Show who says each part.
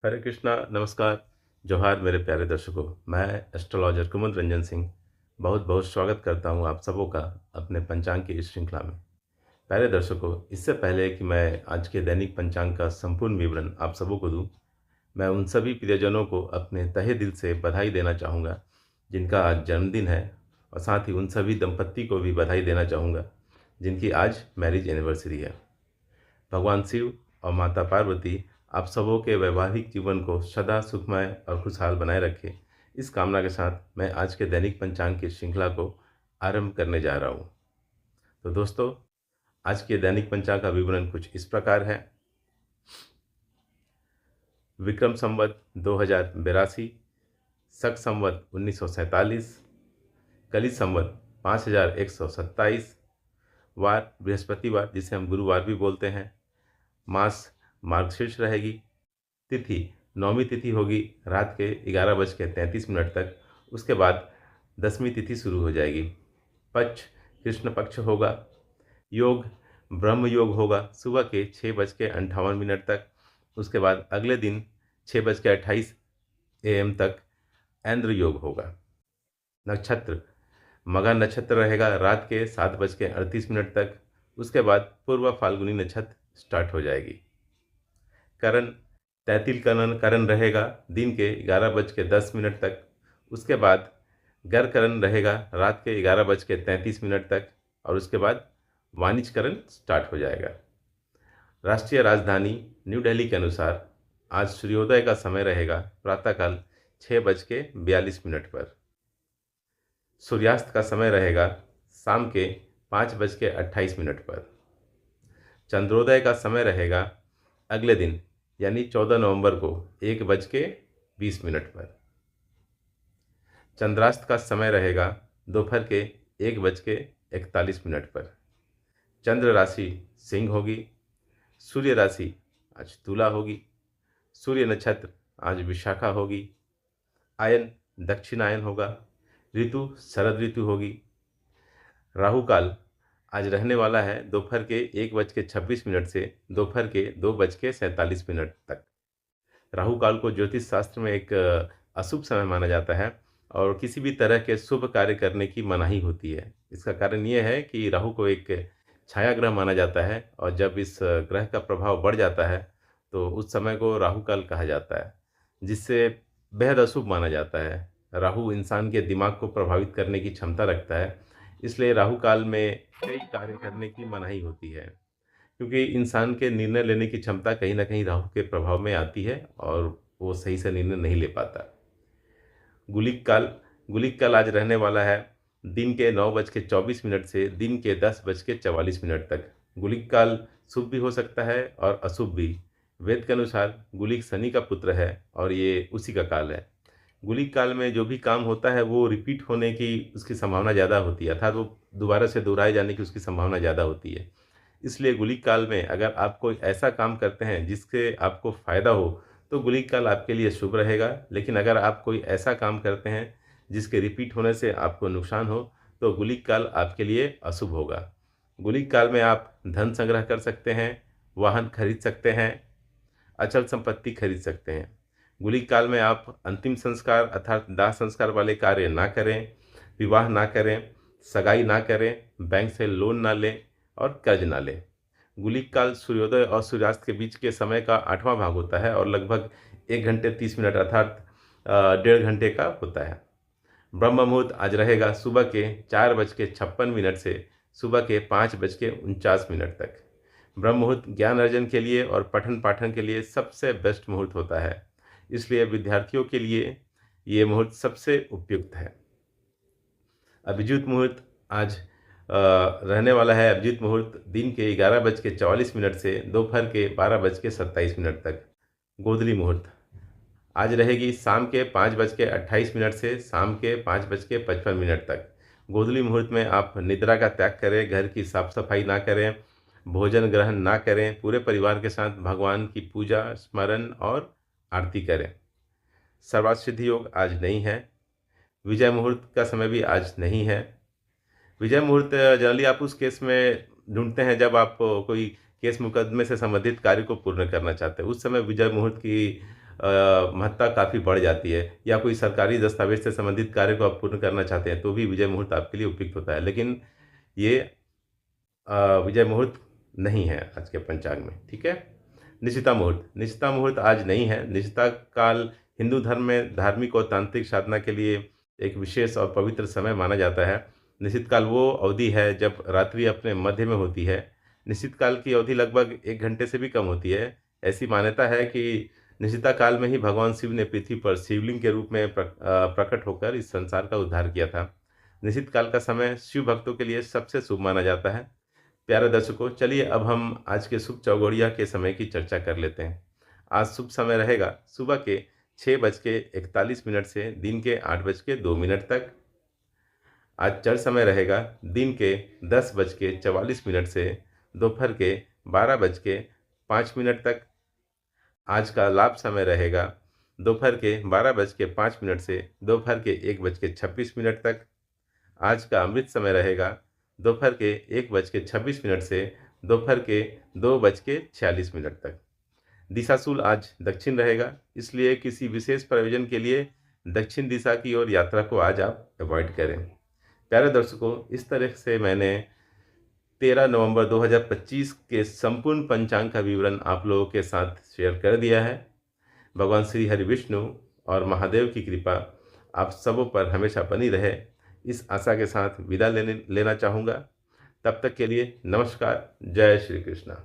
Speaker 1: हरे कृष्णा, नमस्कार, जोहार मेरे प्यारे दर्शकों। मैं एस्ट्रोलॉजर कुमुद रंजन सिंह बहुत बहुत स्वागत करता हूं आप सबों का अपने पंचांग की इस श्रृंखला में। प्यारे दर्शकों, इससे पहले कि मैं आज के दैनिक पंचांग का संपूर्ण विवरण आप सबों को दूं, मैं उन सभी प्रियजनों को अपने तहे दिल से बधाई देना चाहूँगा जिनका आज जन्मदिन है, और साथ ही उन सभी दंपत्ति को भी बधाई देना चाहूँगा जिनकी आज मैरिज एनिवर्सरी है। भगवान शिव और माता पार्वती आप सबों के वैवाहिक जीवन को सदा सुखमय और खुशहाल बनाए रखें। इस कामना के साथ मैं आज के दैनिक पंचांग की श्रृंखला को आरंभ करने जा रहा हूँ। तो दोस्तों, आज के दैनिक पंचांग का विवरण कुछ इस प्रकार है। विक्रम संवत 2082, शक संवत 1947, कली संवत 5127, वार बृहस्पतिवार जिसे हम गुरुवार भी बोलते हैं, मास मार्गशीर्ष रहेगी, तिथि नौमी तिथि होगी रात के 11:33 तक। उसके बाद 10वीं तिथि शुरू हो जाएगी। पक्ष कृष्ण पक्ष होगा। योग ब्रह्म योग होगा सुबह के 6:58 तक। उसके बाद अगले दिन 6:28 AM तक ऐन्द्र योग होगा। नक्षत्र मघा नक्षत्र रहेगा रात के 7:38 तक। उसके बाद पूर्व फाल्गुनी नक्षत्र स्टार्ट हो जाएगी। करण तैतिल करण रहेगा दिन के 11:10 तक। उसके बाद गर करण रहेगा रात के 11:33 तक, और उसके बाद वाणिज्य करण स्टार्ट हो जाएगा। राष्ट्रीय राजधानी न्यू दिल्ली के अनुसार आज सूर्योदय का समय रहेगा प्रातःकाल 6:42 पर। सूर्यास्त का समय रहेगा शाम के 5:28 पर। चंद्रोदय का समय रहेगा अगले दिन यानी 14 नवंबर को 1:20 पर। चंद्रास्त का समय रहेगा दोपहर के 1:41 पर। चंद्र राशि सिंह होगी। सूर्य राशि आज तुला होगी। सूर्य नक्षत्र आज विशाखा होगी। आयन दक्षिणायन होगा। ऋतु शरद ऋतु होगी। राहु काल आज रहने वाला है दोपहर के 1:26 से दोपहर के 2:47 तक। राहु काल को ज्योतिष शास्त्र में एक अशुभ समय माना जाता है और किसी भी तरह के शुभ कार्य करने की मनाही होती है। इसका कारण ये है कि राहु को एक छाया ग्रह माना जाता है, और जब इस ग्रह का प्रभाव बढ़ जाता है तो उस समय को राहु काल कहा जाता है, जिससे बेहद अशुभ माना जाता है। राहु इंसान के दिमाग को प्रभावित करने की क्षमता रखता है, इसलिए राहु काल में कई कार्य करने की मनाही होती है, क्योंकि इंसान के निर्णय लेने की क्षमता कहीं न कहीं राहु के प्रभाव में आती है और वो सही से निर्णय नहीं ले पाता। गुलिक काल आज रहने वाला है दिन के 9:24 से दिन के 10:44 तक। गुलिक काल शुभ भी हो सकता है और अशुभ भी। वेद के अनुसार गुलिक शनि का पुत्र है और ये उसी का काल है। गुलिक काल में जो भी काम होता है वो रिपीट होने की उसकी संभावना ज़्यादा होती है, अर्थात वो दोबारा से दोहराए जाने की उसकी संभावना ज़्यादा होती है। इसलिए गुलिक काल में अगर आप कोई ऐसा काम करते हैं जिससे आपको फ़ायदा हो तो गुलिक काल आपके लिए शुभ रहेगा। लेकिन अगर आप कोई ऐसा काम करते हैं जिसके रिपीट होने से आपको नुकसान हो तो गुलिक काल आपके लिए अशुभ होगा। गुलिक काल में आप धन संग्रह कर सकते हैं, वाहन खरीद सकते हैं, अचल संपत्ति खरीद सकते हैं। गुलिक काल में आप अंतिम संस्कार अर्थात दाह संस्कार वाले कार्य ना करें, विवाह ना करें, सगाई ना करें, बैंक से लोन ना लें और कर्ज ना लें। गुलिक काल सूर्योदय और सूर्यास्त के बीच के समय का 8वां भाग होता है और लगभग 1 घंटे 30 मिनट अर्थात 1.5 घंटे का होता है। ब्रह्म मुहूर्त आज रहेगा सुबह के 4:56 से सुबह के 5:49 तक। ब्रह्म मुहूर्त ज्ञान अर्जन के लिए और पठन पाठन के लिए सबसे बेस्ट मुहूर्त होता है, इसलिए विद्यार्थियों के लिए ये मुहूर्त सबसे उपयुक्त है। अभिजीत मुहूर्त आज रहने वाला है। अभिजीत मुहूर्त दिन के 11:44 से दोपहर के 12:27 तक। गोधली मुहूर्त आज रहेगी शाम के 5:28 से शाम के 5:55 तक। गोधली मुहूर्त में आप निद्रा का त्याग करें, घर की साफ सफाई ना करें, भोजन ग्रहण ना करें, पूरे परिवार के साथ भगवान की पूजा स्मरण और आरती करें। सर्वार्थ सिद्धि योग आज नहीं है। विजय मुहूर्त का समय भी आज नहीं है। विजय मुहूर्त जनरली आप उस केस में ढूंढते हैं जब आप कोई केस मुकदमे से संबंधित कार्य को पूर्ण करना चाहते हैं, उस समय विजय मुहूर्त की महत्ता काफ़ी बढ़ जाती है, या कोई सरकारी दस्तावेज से संबंधित कार्य को आप पूर्ण करना चाहते हैं तो भी विजय मुहूर्त आपके लिए उपयुक्त होता है। लेकिन ये विजय मुहूर्त नहीं है आज के पंचांग में, ठीक है। निशिता मुहूर्त आज नहीं है। निशिता काल हिंदू धर्म में धार्मिक और तांत्रिक साधना के लिए एक विशेष और पवित्र समय माना जाता है। निश्चित काल वो अवधि है जब रात्रि अपने मध्य में होती है। निश्चित काल की अवधि लगभग 1 घंटे से भी कम होती है। ऐसी मान्यता है कि निशिता काल में ही भगवान शिव ने पृथ्वी पर शिवलिंग के रूप में प्रकट होकर इस संसार का उद्धार किया था। निश्चित काल का समय शिव भक्तों के लिए सबसे शुभ माना जाता है। प्यारे दर्शकों, चलिए अब हम आज के शुभ चौघड़िया के समय की चर्चा कर लेते हैं। आज शुभ समय रहेगा सुबह के 6:41 से दिन के 8:02 तक। आज चर समय रहेगा दिन के 10:44 से दोपहर के 12:05 तक। आज का लाभ समय रहेगा दोपहर के 12:05 से दोपहर के 1:26 तक। आज का अमृत समय रहेगा दोपहर के 1:26 से दोपहर के 2:46 तक। दिशाशूल आज दक्षिण रहेगा, इसलिए किसी विशेष प्रयोजन के लिए दक्षिण दिशा की ओर यात्रा को आज आप अवॉइड करें। प्यारे दर्शकों, इस तरह से मैंने 13 नवंबर 2025 के संपूर्ण पंचांग का विवरण आप लोगों के साथ शेयर कर दिया है। भगवान श्री हरि विष्णु और महादेव की कृपा आप सबों पर हमेशा बनी रहे, इस आशा के साथ विदा लेना चाहूँगा। तब तक के लिए नमस्कार। जय श्री कृष्णा।